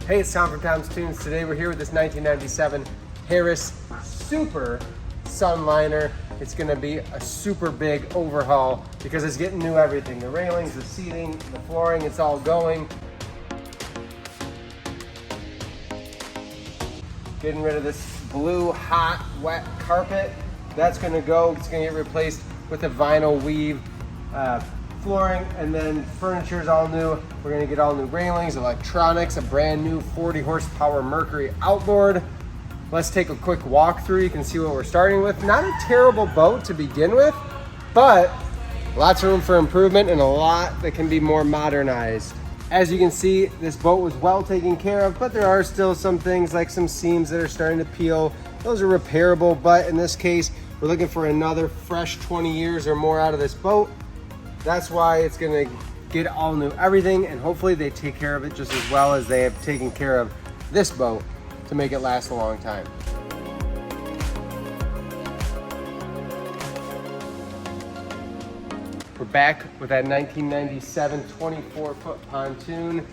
Hey, it's Tom from Toons. Today we're here with this 1997 Harris Super Sunliner. It's gonna be a super big overhaul because it's getting new everything. The railings, the seating, the flooring, it's all going. Getting rid of this blue, hot, wet carpet. That's gonna go, it's gonna get replaced with a vinyl weave flooring, and then furniture is all new. We're gonna get all new railings, electronics, a brand new 40 horsepower Mercury outboard. Let's take a quick walk through. You can see what we're starting with. Not a terrible boat to begin with, but lots of room for improvement and a lot that can be more modernized. As you can see, this boat was well taken care of, but there are still some things like some seams that are starting to peel. Those are repairable, but in this case, we're looking for another fresh 20 years or more out of this boat. That's why it's gonna get all new everything, and hopefully they take care of it just as well as they have taken care of this boat to make it last a long time. We're back with that 1997 24-foot pontoon.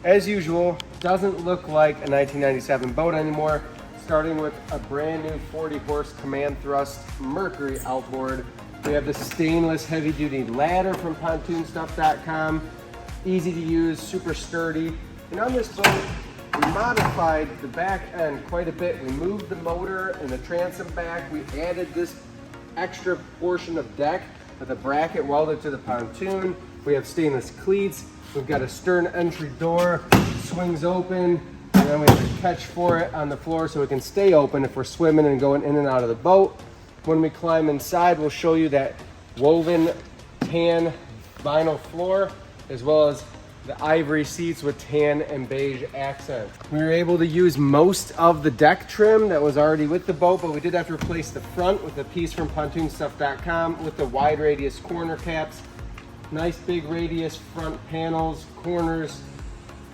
As usual, doesn't look like a 1997 boat anymore, starting with a brand new 40 horse command thrust Mercury outboard. We have the stainless heavy duty ladder from pontoonstuff.com. Easy to use, super sturdy. And on this boat, we modified the back end quite a bit. We moved the motor and the transom back. We added this extra portion of deck with a bracket welded to the pontoon. We have stainless cleats. We've got a stern entry door, swings open, and then we have a catch for it on the floor so it can stay open if we're swimming and going in and out of the boat. When we climb inside, we'll show you that woven tan vinyl floor, as well as the ivory seats with tan and beige accents. We were able to use most of the deck trim that was already with the boat, but we did have to replace the front with a piece from pontoonstuff.com with the wide radius corner caps. Nice big radius front panels, corners.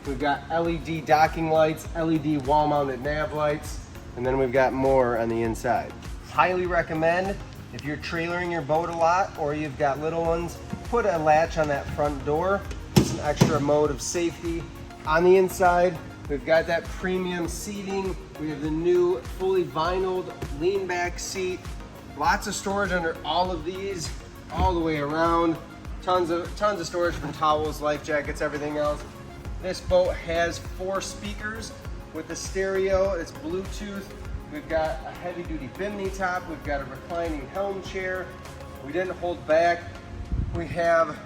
We've got LED docking lights, LED wall-mounted nav lights, and then we've got more on the inside. Highly recommend, if you're trailering your boat a lot or you've got little ones, put a latch on that front door. It's an extra mode of safety. On the inside, we've got that premium seating. We have the new fully vinyled lean back seat. Lots of storage under all of these, all the way around. Tons of storage for towels, life jackets, everything else. This boat has 4 speakers with a stereo. It's Bluetooth. We've got a heavy duty bimini top. We've got a reclining helm chair. We didn't hold back. We have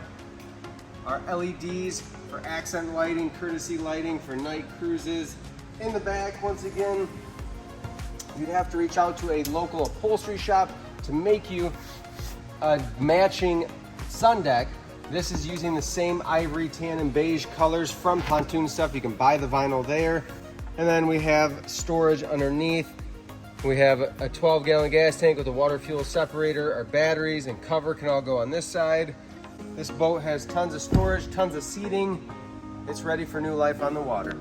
our LEDs for accent lighting, courtesy lighting for night cruises. In the back, once again, you'd have to reach out to a local upholstery shop to make you a matching sun deck. This is using the same ivory, tan, and beige colors from Pontoon Stuff. You can buy the vinyl there. And then we have storage underneath. We have a 12-gallon gas tank with a water fuel separator. Our batteries and cover can all go on this side. This boat has tons of storage, tons of seating. It's ready for new life on the water.